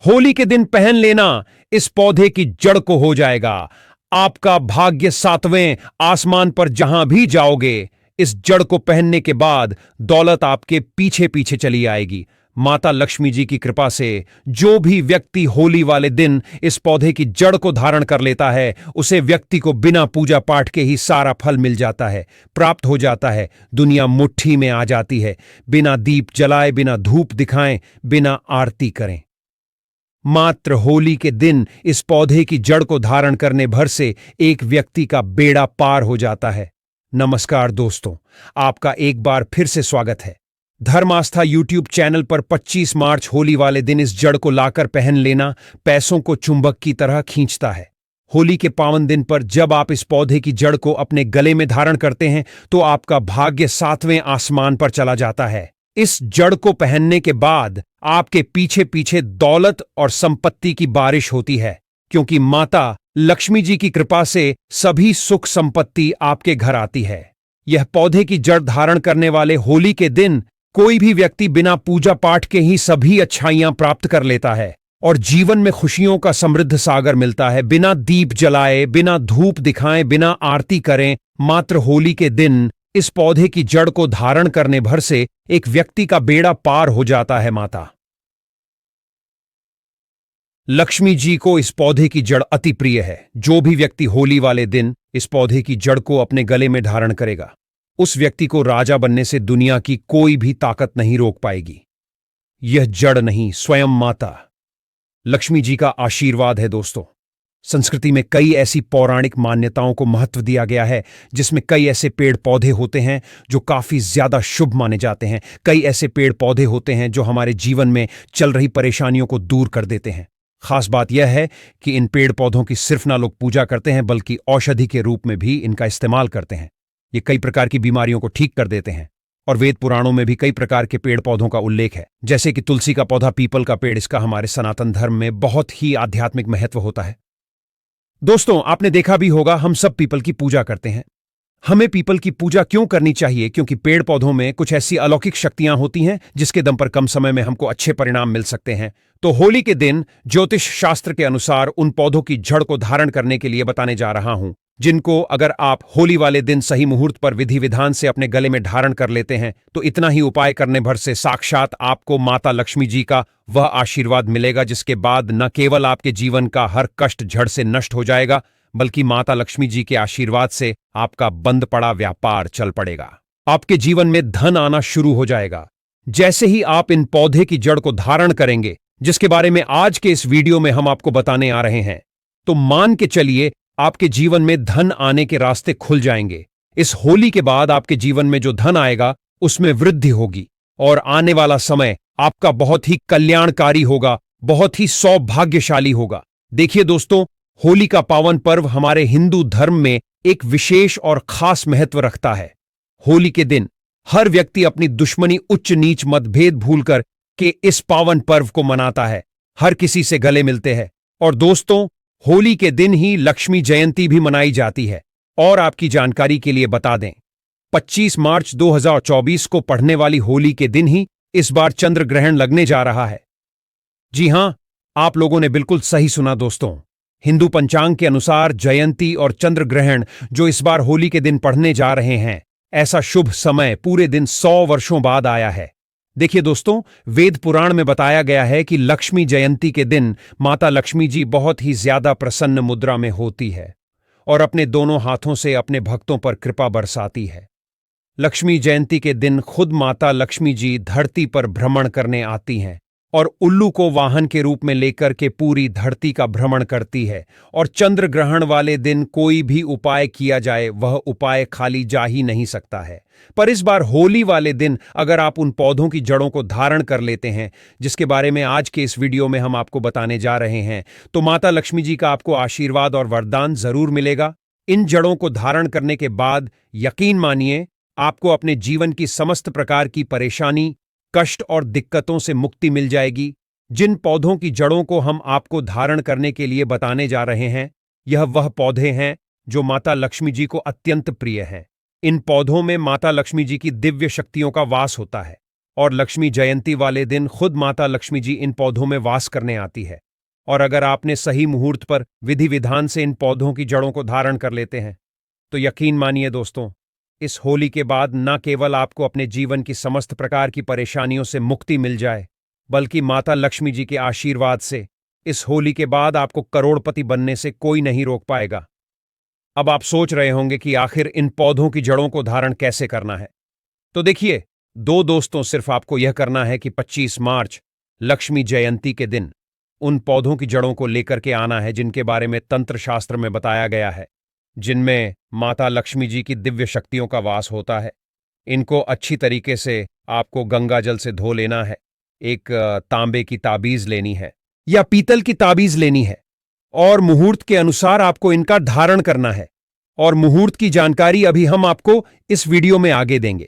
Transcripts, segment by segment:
होली के दिन पहन लेना, इस पौधे की जड़ को हो जाएगा आपका भाग्य सातवें आसमान पर। जहां भी जाओगे, इस जड़ को पहनने के बाद दौलत आपके पीछे पीछे चली आएगी। माता लक्ष्मी जी की कृपा से जो भी व्यक्ति होली वाले दिन इस पौधे की जड़ को धारण कर लेता है, उसे व्यक्ति को बिना पूजा पाठ के ही सारा फल मिल जाता है, प्राप्त हो जाता है। दुनिया मुट्ठी में आ जाती है, बिना दीप जलाए, बिना धूप दिखाएं, बिना आरती करें। मात्र होली के दिन इस पौधे की जड़ को धारण करने भर से एक व्यक्ति का बेड़ा पार हो जाता है। नमस्कार दोस्तों, आपका एक बार फिर से स्वागत है। धर्म आस्था यूट्यूब चैनल पर 25 मार्च होली वाले दिन इस जड़ को लाकर पहन लेना पैसों को चुंबक की तरह खींचता है। होली के पावन दिन पर जब आप इस पौधे की जड़ को अपने गले में धारण करते हैं तो आपका भाग्य सातवें आसमान पर चला जाता है। इस जड़ को पहनने के बाद आपके पीछे पीछे दौलत और संपत्ति की बारिश होती है, क्योंकि माता लक्ष्मी जी की कृपा से सभी सुख संपत्ति आपके घर आती है। यह पौधे की जड़ धारण करने वाले होली के दिन कोई भी व्यक्ति बिना पूजा पाठ के ही सभी अच्छाइयां प्राप्त कर लेता है और जीवन में खुशियों का समृद्ध सागर मिलता है। बिना दीप जलाए, बिना धूप दिखाएं, बिना आरती करें, मात्र होली के दिन इस पौधे की जड़ को धारण करने भर से एक व्यक्ति का बेड़ा पार हो जाता है। माता लक्ष्मी जी को इस पौधे की जड़ अति प्रिय है। जो भी व्यक्ति होली वाले दिन इस पौधे की जड़ को अपने गले में धारण करेगा, उस व्यक्ति को राजा बनने से दुनिया की कोई भी ताकत नहीं रोक पाएगी। यह जड़ नहीं, स्वयं माता लक्ष्मी जी का आशीर्वाद है। दोस्तों, संस्कृति में कई ऐसी पौराणिक मान्यताओं को महत्व दिया गया है, जिसमें कई ऐसे पेड़ पौधे होते हैं जो काफी ज्यादा शुभ माने जाते हैं। कई ऐसे पेड़ पौधे होते हैं जो हमारे जीवन में चल रही परेशानियों को दूर कर देते हैं। खास बात यह है कि इन पेड़ पौधों की सिर्फ ना लोग पूजा करते हैं, बल्कि औषधि के रूप में भी इनका इस्तेमाल करते हैं। ये कई प्रकार की बीमारियों को ठीक कर देते हैं और वेद पुराणों में भी कई प्रकार के पेड़ पौधों का उल्लेख है, जैसे कि तुलसी का पौधा, पीपल का पेड़। इसका हमारे सनातन धर्म में बहुत ही आध्यात्मिक महत्व होता है। दोस्तों, आपने देखा भी होगा, हम सब पीपल की पूजा करते हैं। हमें पीपल की पूजा क्यों करनी चाहिए? क्योंकि पेड़ पौधों में कुछ ऐसी अलौकिक शक्तियां होती हैं जिसके दम पर कम समय में हमको अच्छे परिणाम मिल सकते हैं। तो होली के दिन ज्योतिष शास्त्र के अनुसार उन पौधों की जड़ को धारण करने के लिए बताने जा रहा हूं, जिनको अगर आप होली वाले दिन सही मुहूर्त पर विधि विधान से अपने गले में धारण कर लेते हैं तो इतना ही उपाय करने भर से साक्षात आपको माता लक्ष्मी जी का वह आशीर्वाद मिलेगा, जिसके बाद न केवल आपके जीवन का हर कष्ट झड़ से नष्ट हो जाएगा, बल्कि माता लक्ष्मी जी के आशीर्वाद से आपका बंद पड़ा व्यापार चल पड़ेगा। आपके जीवन में धन आना शुरू हो जाएगा जैसे ही आप इन पौधे की जड़ को धारण करेंगे, जिसके बारे में आज के इस वीडियो में हम आपको बताने आ रहे हैं। तो मान के चलिए, आपके जीवन में धन आने के रास्ते खुल जाएंगे। इस होली के बाद आपके जीवन में जो धन आएगा उसमें वृद्धि होगी और आने वाला समय आपका बहुत ही कल्याणकारी होगा, बहुत ही सौभाग्यशाली होगा। देखिए दोस्तों, होली का पावन पर्व हमारे हिंदू धर्म में एक विशेष और खास महत्व रखता है। होली के दिन हर व्यक्ति अपनी दुश्मनी, उच्च नीच, मतभेद भूलकर के इस पावन पर्व को मनाता है। हर किसी से गले मिलते हैं और दोस्तों, होली के दिन ही लक्ष्मी जयंती भी मनाई जाती है। और आपकी जानकारी के लिए बता दें, 25 मार्च 2024 को पड़ने वाली होली के दिन ही इस बार चंद्र ग्रहण लगने जा रहा है। जी हां, आप लोगों ने बिल्कुल सही सुना दोस्तों। हिंदू पंचांग के अनुसार जयंती और चंद्र ग्रहण जो इस बार होली के दिन पड़ने जा रहे हैं, ऐसा शुभ समय पूरे दिन 100 वर्षों बाद आया है। देखिए दोस्तों, वेद पुराण में बताया गया है कि लक्ष्मी जयंती के दिन माता लक्ष्मी जी बहुत ही ज्यादा प्रसन्न मुद्रा में होती है और अपने दोनों हाथों से अपने भक्तों पर कृपा बरसाती है। लक्ष्मी जयंती के दिन खुद माता लक्ष्मी जी धरती पर भ्रमण करने आती हैं और उल्लू को वाहन के रूप में लेकर के पूरी धरती का भ्रमण करती है। और चंद्र ग्रहण वाले दिन कोई भी उपाय किया जाए, वह उपाय खाली जा ही नहीं सकता है। पर इस बार होली वाले दिन अगर आप उन पौधों की जड़ों को धारण कर लेते हैं, जिसके बारे में आज के इस वीडियो में हम आपको बताने जा रहे हैं, तो माता लक्ष्मी जी का आपको आशीर्वाद और वरदान जरूर मिलेगा। इन जड़ों को धारण करने के बाद यकीन मानिए, आपको अपने जीवन की समस्त प्रकार की परेशानी, कष्ट और दिक्कतों से मुक्ति मिल जाएगी। जिन पौधों की जड़ों को हम आपको धारण करने के लिए बताने जा रहे हैं, यह वह पौधे हैं जो माता लक्ष्मी जी को अत्यंत प्रिय हैं। इन पौधों में माता लक्ष्मी जी की दिव्य शक्तियों का वास होता है और लक्ष्मी जयंती वाले दिन खुद माता लक्ष्मी जी इन पौधों में वास करने आती है। और अगर आपने सही मुहूर्त पर विधि विधान से इन पौधों की जड़ों को धारण कर लेते हैं तो यकीन मानिए दोस्तों, इस होली के बाद न केवल आपको अपने जीवन की समस्त प्रकार की परेशानियों से मुक्ति मिल जाए, बल्कि माता लक्ष्मी जी के आशीर्वाद से इस होली के बाद आपको करोड़पति बनने से कोई नहीं रोक पाएगा। अब आप सोच रहे होंगे कि आखिर इन पौधों की जड़ों को धारण कैसे करना है। तो देखिए दोस्तों, सिर्फ आपको यह करना है कि 25 मार्च लक्ष्मी जयंती के दिन उन पौधों की जड़ों को लेकर के आना है जिनके बारे में तंत्र शास्त्र में बताया गया है, जिनमें माता लक्ष्मी जी की दिव्य शक्तियों का वास होता है। इनको अच्छी तरीके से आपको गंगा जल से धो लेना है, एक तांबे की ताबीज लेनी है या पीतल की ताबीज लेनी है और मुहूर्त के अनुसार आपको इनका धारण करना है। और मुहूर्त की जानकारी अभी हम आपको इस वीडियो में आगे देंगे।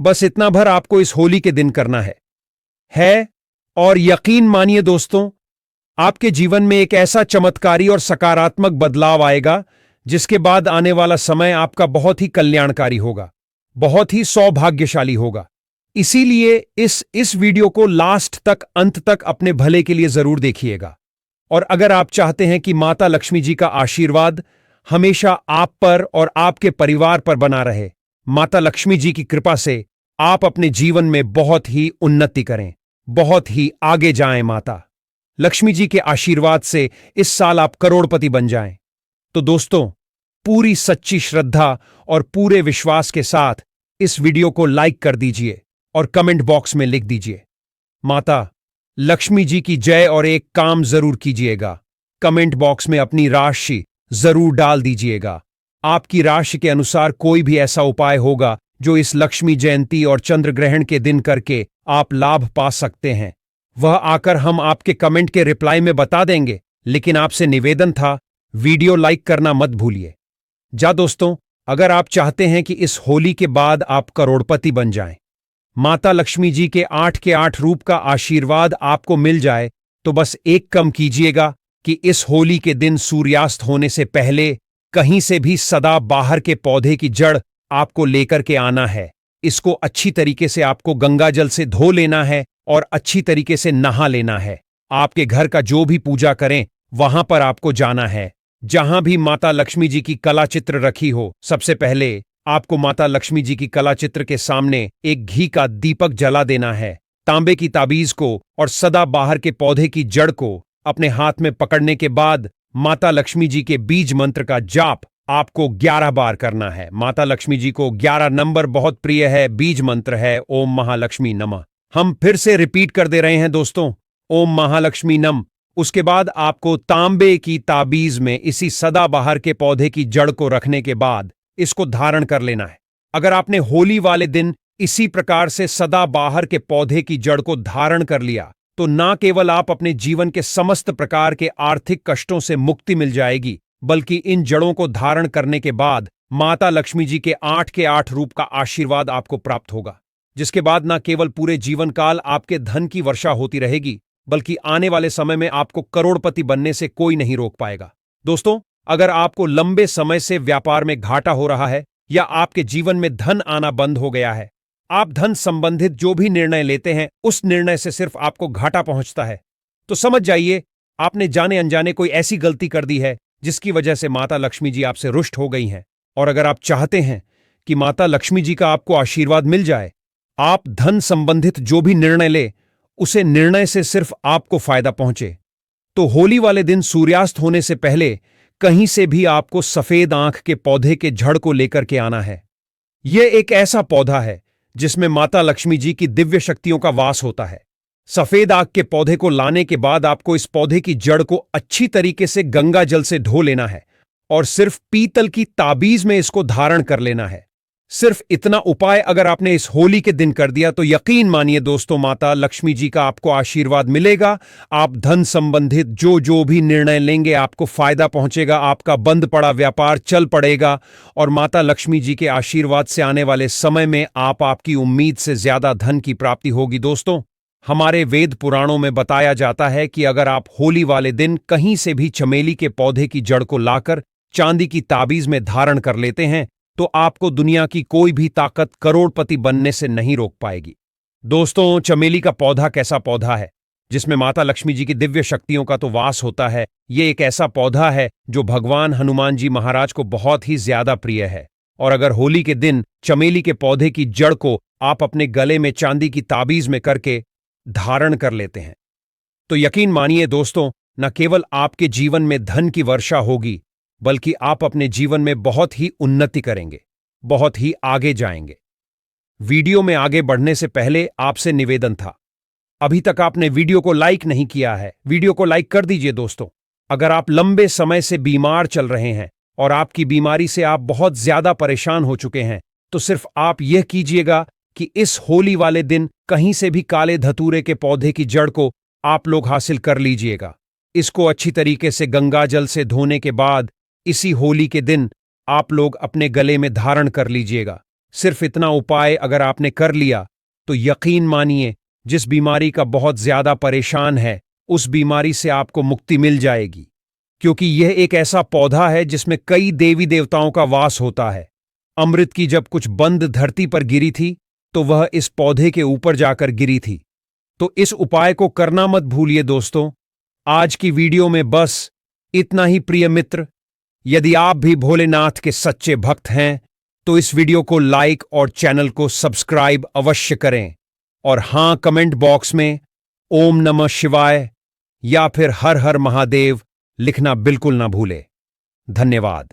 बस इतना भर आपको इस होली के दिन करना है। और यकीन मानिए दोस्तों, आपके जीवन में एक ऐसा चमत्कारी और सकारात्मक बदलाव आएगा जिसके बाद आने वाला समय आपका बहुत ही कल्याणकारी होगा, बहुत ही सौभाग्यशाली होगा। इसीलिए इस वीडियो को लास्ट तक, अंत तक अपने भले के लिए जरूर देखिएगा। और अगर आप चाहते हैं कि माता लक्ष्मी जी का आशीर्वाद हमेशा आप पर और आपके परिवार पर बना रहे, माता लक्ष्मी जी की कृपा से आप अपने जीवन में बहुत ही उन्नति करें, बहुत ही आगे जाएं, माता लक्ष्मी जी के आशीर्वाद से इस साल आप करोड़पति बन जाएं, तो दोस्तों पूरी सच्ची श्रद्धा और पूरे विश्वास के साथ इस वीडियो को लाइक कर दीजिए और कमेंट बॉक्स में लिख दीजिए माता लक्ष्मी जी की जय, और एक काम जरूर कीजिएगा, कमेंट बॉक्स में अपनी राशि जरूर डाल दीजिएगा। आपकी राशि के अनुसार कोई भी ऐसा उपाय होगा जो इस लक्ष्मी जयंती और चंद्र ग्रहण के दिन करके आप लाभ पा सकते हैं, वह आकर हम आपके कमेंट के रिप्लाई में बता देंगे। लेकिन आपसे निवेदन था, वीडियो लाइक करना मत भूलिए। दोस्तों, अगर आप चाहते हैं कि इस होली के बाद आप करोड़पति बन जाएं, माता लक्ष्मी जी के 8 के 8 रूप का आशीर्वाद आपको मिल जाए, तो बस एक काम कीजिएगा कि इस होली के दिन सूर्यास्त होने से पहले कहीं से भी सदा बाहर के पौधे की जड़ आपको लेकर के आना है। इसको अच्छी तरीके से आपको गंगा जल से धो लेना है और अच्छी तरीके से नहा लेना है। आपके घर का जो भी पूजा करें वहां पर आपको जाना है, जहां भी माता लक्ष्मी जी की कला चित्र रखी हो। सबसे पहले आपको माता लक्ष्मी जी की कला चित्र के सामने एक घी का दीपक जला देना है। तांबे की ताबीज को और सदा बाहर के पौधे की जड़ को अपने हाथ में पकड़ने के बाद माता लक्ष्मी जी के बीज मंत्र का जाप आपको 11 बार करना है। माता लक्ष्मी जी को 11 नंबर बहुत प्रिय है, बीज मंत्र है ओम महालक्ष्मी नमः। हम फिर से रिपीट कर दे रहे हैं दोस्तों, ओम महालक्ष्मी नम। उसके बाद आपको तांबे की ताबीज में इसी सदाबहार के पौधे की जड़ को रखने के बाद इसको धारण कर लेना है। अगर आपने होली वाले दिन इसी प्रकार से सदाबहार के पौधे की जड़ को धारण कर लिया, तो ना केवल आप अपने जीवन के समस्त प्रकार के आर्थिक कष्टों से मुक्ति मिल जाएगी, बल्कि इन जड़ों को धारण करने के बाद माता लक्ष्मी जी के 8 के 8 रूप का आशीर्वाद आपको प्राप्त होगा, जिसके बाद ना केवल पूरे जीवन काल आपके धन की वर्षा होती रहेगी, बल्कि आने वाले समय में आपको करोड़पति बनने से कोई नहीं रोक पाएगा। दोस्तों, अगर आपको लंबे समय से व्यापार में घाटा हो रहा है या आपके जीवन में धन आना बंद हो गया है, आप धन संबंधित जो भी निर्णय लेते हैं उस निर्णय से सिर्फ आपको घाटा पहुंचता है, तो समझ जाइए आपने जाने अनजाने कोई ऐसी गलती कर दी है जिसकी वजह से माता लक्ष्मी जी आपसे रुष्ट हो गई हैं। और अगर आप चाहते हैं कि माता लक्ष्मी जी का आपको आशीर्वाद मिल जाए, आप धन संबंधित जो भी निर्णय ले उसे निर्णय से सिर्फ आपको फायदा पहुंचे, तो होली वाले दिन सूर्यास्त होने से पहले कहीं से भी आपको सफेद आंख के पौधे के जड़ को लेकर के आना है। यह एक ऐसा पौधा है जिसमें माता लक्ष्मी जी की दिव्य शक्तियों का वास होता है। सफेद आग के पौधे को लाने के बाद आपको इस पौधे की जड़ को अच्छी तरीके से गंगा जल से धो लेना है और सिर्फ पीतल की ताबीज में इसको धारण कर लेना है। सिर्फ इतना उपाय अगर आपने इस होली के दिन कर दिया तो यकीन मानिए दोस्तों, माता लक्ष्मी जी का आपको आशीर्वाद मिलेगा। आप धन संबंधित जो भी निर्णय लेंगे आपको फायदा पहुंचेगा, आपका बंद पड़ा व्यापार चल पड़ेगा और माता लक्ष्मी जी के आशीर्वाद से आने वाले समय में आपकी उम्मीद से ज्यादा धन की प्राप्ति होगी। दोस्तों, हमारे वेद पुराणों में बताया जाता है कि अगर आप होली वाले दिन कहीं से भी चमेली के पौधे की जड़ को लाकर चांदी की ताबीज में धारण कर लेते हैं तो आपको दुनिया की कोई भी ताकत करोड़पति बनने से नहीं रोक पाएगी। दोस्तों, चमेली का पौधा कैसा पौधा है जिसमें माता लक्ष्मी जी की दिव्य शक्तियों का तो वास होता है। ये एक ऐसा पौधा है जो भगवान हनुमान जी महाराज को बहुत ही ज्यादा प्रिय है। और अगर होली के दिन चमेली के पौधे की जड़ को आप अपने गले में चांदी की ताबीज में करके धारण कर लेते हैं तो यकीन मानिए दोस्तों, न केवल आपके जीवन में धन की वर्षा होगी, बल्कि आप अपने जीवन में बहुत ही उन्नति करेंगे, बहुत ही आगे जाएंगे। वीडियो में आगे बढ़ने से पहले आपसे निवेदन था, अभी तक आपने वीडियो को लाइक नहीं किया है, वीडियो को लाइक कर दीजिए दोस्तों। अगर आप लंबे समय से बीमार चल रहे हैं और आपकी बीमारी से आप बहुत ज्यादा परेशान हो चुके हैं, तो सिर्फ आप यह कीजिएगा कि इस होली वाले दिन कहीं से भी काले धतूरे के पौधे की जड़ को आप लोग हासिल कर लीजिएगा। इसको अच्छी तरीके से गंगा जल से धोने के बाद इसी होली के दिन आप लोग अपने गले में धारण कर लीजिएगा। सिर्फ इतना उपाय अगर आपने कर लिया तो यकीन मानिए, जिस बीमारी का बहुत ज्यादा परेशान है उस बीमारी से आपको मुक्ति मिल जाएगी, क्योंकि यह एक ऐसा पौधा है जिसमें कई देवी देवताओं का वास होता है। अमृत की जब कुछ बंद धरती पर गिरी थी तो वह इस पौधे के ऊपर जाकर गिरी थी। तो इस उपाय को करना मत भूलिए दोस्तों। आज की वीडियो में बस इतना ही प्रिय मित्र। यदि आप भी भोलेनाथ के सच्चे भक्त हैं तो इस वीडियो को लाइक और चैनल को सब्सक्राइब अवश्य करें। और हां, कमेंट बॉक्स में ओम नमः शिवाय या फिर हर हर महादेव लिखना बिल्कुल ना भूले। धन्यवाद।